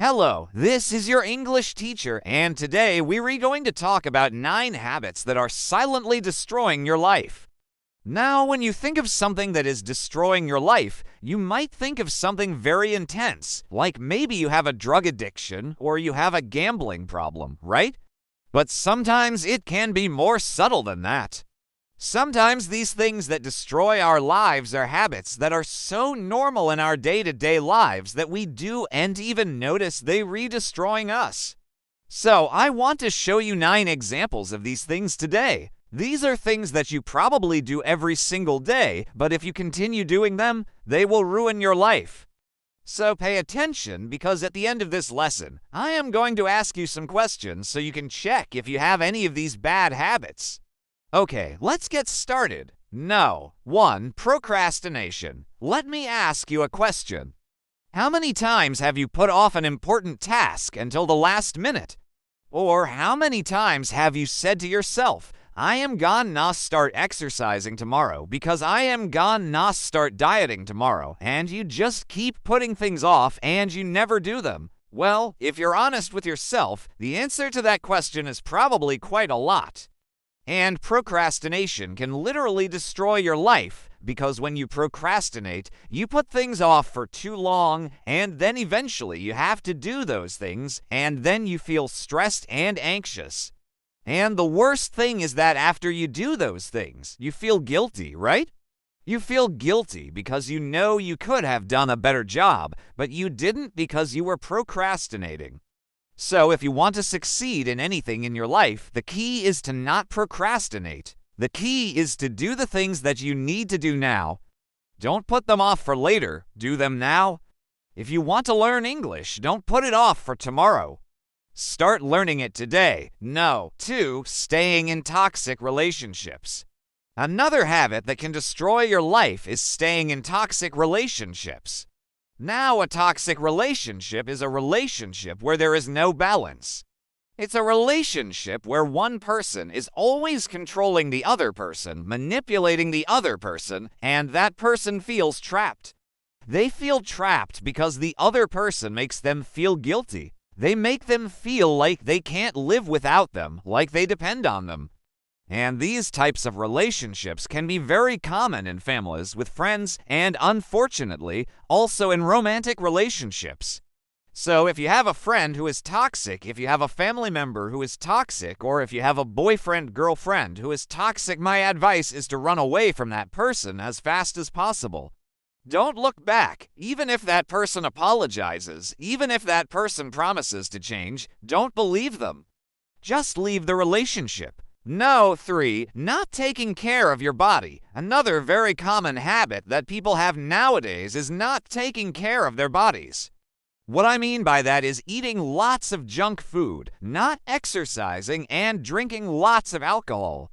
Hello, this is your English teacher, and today we're going to talk about 9 habits that are silently destroying your life. Now, when you think of something that is destroying your life, you might think of something very intense, like maybe you have a drug addiction or you have a gambling problem, right? But sometimes it can be more subtle than that. Sometimes these things that destroy our lives are habits that are so normal in our day-to-day lives that we do and even notice they re-destroying us. So I want to show you 9 examples of these things today. These are things that you probably do every single day, but if you continue doing them, they will ruin your life. So pay attention, because at the end of this lesson, I am going to ask you some questions so you can check if you have any of these bad habits. Okay, let's get started. No. 1. Procrastination. Let me ask you a question. How many times have you put off an important task until the last minute? Or how many times have you said to yourself, I am gonna start exercising tomorrow because I am gonna start dieting tomorrow, and you just keep putting things off and you never do them? Well, if you're honest with yourself, the answer to that question is probably quite a lot. And procrastination can literally destroy your life, because when you procrastinate, you put things off for too long, and then eventually you have to do those things, and then you feel stressed and anxious. And the worst thing is that after you do those things, you feel guilty, right? You feel guilty because you know you could have done a better job, but you didn't because you were procrastinating. So if you want to succeed in anything in your life, the key is to not procrastinate. The key is to do the things that you need to do now. Don't put them off for later. Do them now. If you want to learn English, don't put it off for tomorrow. Start learning it today. No. 2. Staying in toxic relationships. Another habit that can destroy your life is staying in toxic relationships. Now, a toxic relationship is a relationship where there is no balance. It's a relationship where one person is always controlling the other person, manipulating the other person, and that person feels trapped. They feel trapped because the other person makes them feel guilty. They make them feel like they can't live without them, like they depend on them. And these types of relationships can be very common in families, with friends, and unfortunately, also in romantic relationships. So if you have a friend who is toxic, if you have a family member who is toxic, or if you have a boyfriend, girlfriend who is toxic, my advice is to run away from that person as fast as possible. Don't look back. Even if that person apologizes, even if that person promises to change, don't believe them. Just leave the relationship. No. 3. Not taking care of your body. Another very common habit that people have nowadays is not taking care of their bodies. What I mean by that is eating lots of junk food, not exercising, and drinking lots of alcohol.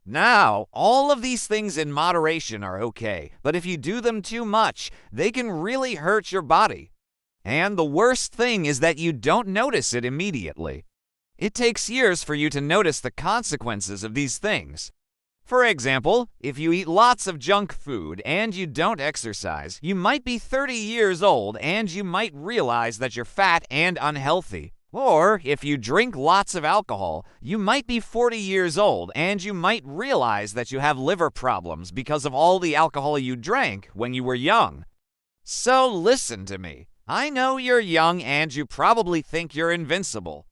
Now, all of these things in moderation are okay, but if you do them too much, they can really hurt your body. And the worst thing is that you don't notice it immediately. It takes years for you to notice the consequences of these things. For example, if you eat lots of junk food and you don't exercise, you might be 30 years old and you might realize that you're fat and unhealthy. Or if you drink lots of alcohol, you might be 40 years old and you might realize that you have liver problems because of all the alcohol you drank when you were young. So listen to me. I know you're young and you probably think you're invincible.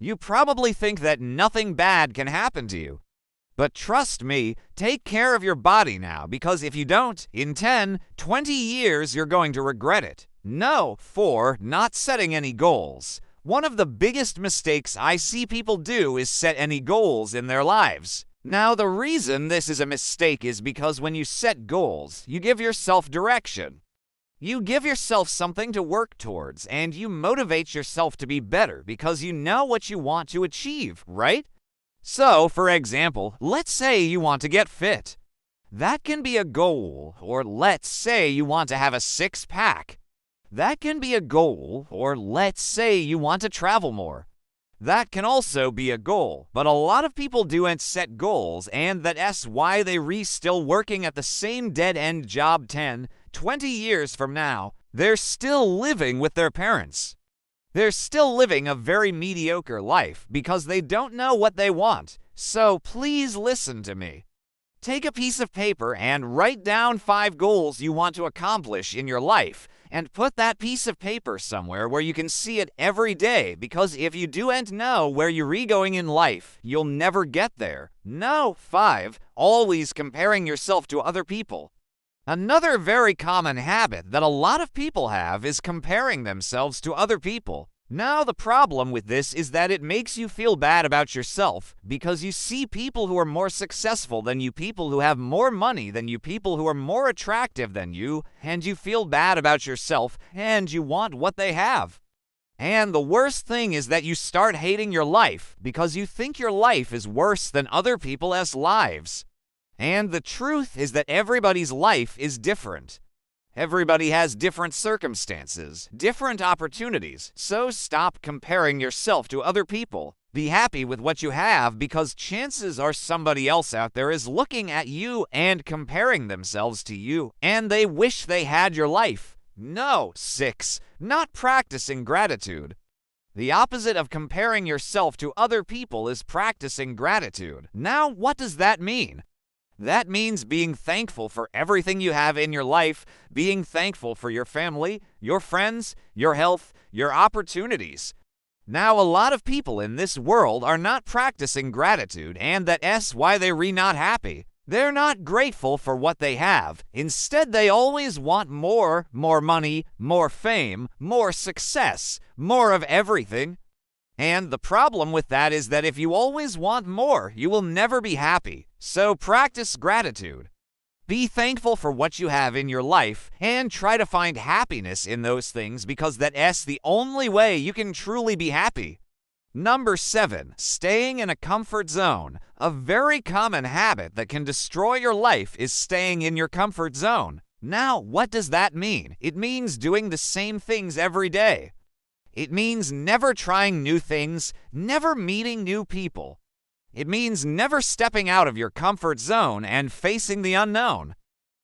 You probably think that nothing bad can happen to you. But trust me, take care of your body now, because if you don't, in 10, 20 years you're going to regret it. No. 4. Not setting any goals. One of the biggest mistakes I see people do is set any goals in their lives. Now, the reason this is a mistake is because when you set goals, you give yourself direction. You give yourself something to work towards, and you motivate yourself to be better because you know what you want to achieve, right? So, for example, let's say you want to get fit. That can be a goal. Or let's say you want to have a 6-pack. That can be a goal. Or let's say you want to travel more. That can also be a goal, but a lot of people don't set goals, and that's why they're still working at the same dead-end job 10, 20 years from now. They're still living with their parents. They're still living a very mediocre life because they don't know what they want. So please listen to me. Take a piece of paper and write down 5 goals you want to accomplish in your life, and put that piece of paper somewhere where you can see it every day, because if you don't know where you're going in life, you'll never get there. No. 5. Always comparing yourself to other people. Another very common habit that a lot of people have is comparing themselves to other people. Now, the problem with this is that it makes you feel bad about yourself because you see people who are more successful than you, people who have more money than you, people who are more attractive than you, and you feel bad about yourself and you want what they have. And the worst thing is that you start hating your life because you think your life is worse than other people's lives. And the truth is that everybody's life is different. Everybody has different circumstances, different opportunities, so stop comparing yourself to other people. Be happy with what you have because chances are somebody else out there is looking at you and comparing themselves to you, and they wish they had your life. No. 6. Not practicing gratitude. The opposite of comparing yourself to other people is practicing gratitude. Now, what does that mean? That means being thankful for everything you have in your life, being thankful for your family, your friends, your health, your opportunities. Now, a lot of people in this world are not practicing gratitude, and that's why they're not happy. They're not grateful for what they have. Instead, they always want more money, more fame, more success, more of everything. And the problem with that is that if you always want more, you will never be happy. So practice gratitude. Be thankful for what you have in your life and try to find happiness in those things because that's the only way you can truly be happy. Number 7. Staying in a comfort zone. A very common habit that can destroy your life is staying in your comfort zone. Now, what does that mean? It means doing the same things every day. It means never trying new things, never meeting new people. It means never stepping out of your comfort zone and facing the unknown.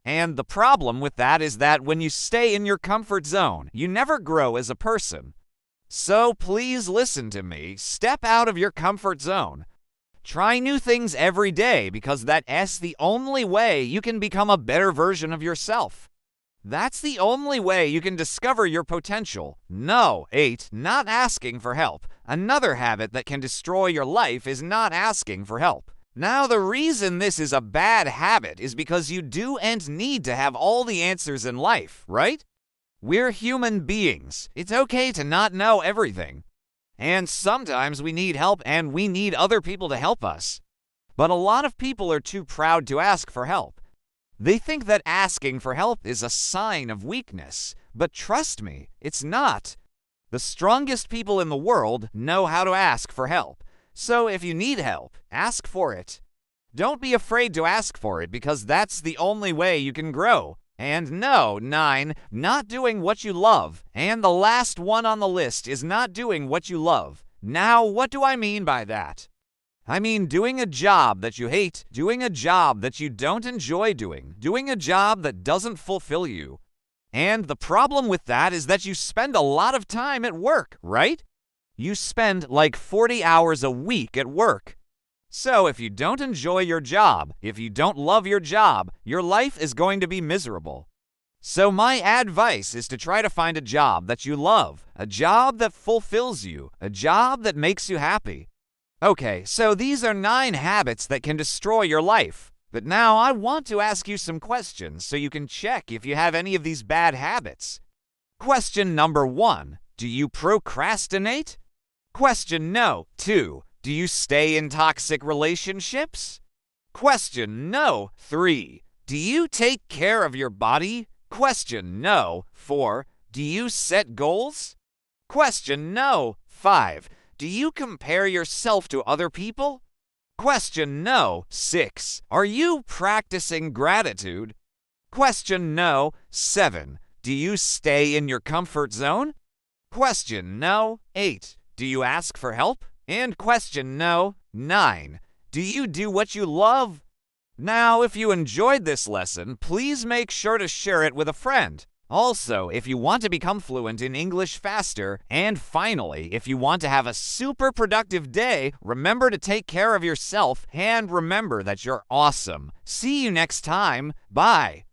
And the problem with that is that when you stay in your comfort zone, you never grow as a person. So please listen to me. Step out of your comfort zone. Try new things every day because that's the only way you can become a better version of yourself. That's the only way you can discover your potential. No. 8. Not asking for help. Another habit that can destroy your life is not asking for help. Now, the reason this is a bad habit is because you do and need to have all the answers in life, right? We're human beings. It's okay to not know everything. And sometimes we need help and we need other people to help us. But a lot of people are too proud to ask for help. They think that asking for help is a sign of weakness, but trust me, it's not. The strongest people in the world know how to ask for help. So if you need help, ask for it. Don't be afraid to ask for it because that's the only way you can grow. And no. 9. Not doing what you love. And the last one on the list is not doing what you love. Now, what do I mean by that? I mean doing a job that you hate, doing a job that you don't enjoy doing a job that doesn't fulfill you. And the problem with that is that you spend a lot of time at work, right? You spend like 40 hours a week at work. So if you don't enjoy your job, if you don't love your job, your life is going to be miserable. So my advice is to try to find a job that you love, a job that fulfills you, a job that makes you happy. Okay, so these are 9 habits that can destroy your life. But now I want to ask you some questions so you can check if you have any of these bad habits. Question number 1. Do you procrastinate? Question no. 2. Do you stay in toxic relationships? Question no. 3. Do you take care of your body? Question no. 4. Do you set goals? Question no. 5. Do you compare yourself to other people? Question no. 6. Are you practicing gratitude? Question no. 7. Do you stay in your comfort zone? Question no. 8. Do you ask for help? And question no. 9. Do you do what you love? Now, if you enjoyed this lesson, please make sure to share it with a friend. Also, if you want to become fluent in English faster, and finally, if you want to have a super productive day, remember to take care of yourself and remember that you're awesome. See you next time. Bye.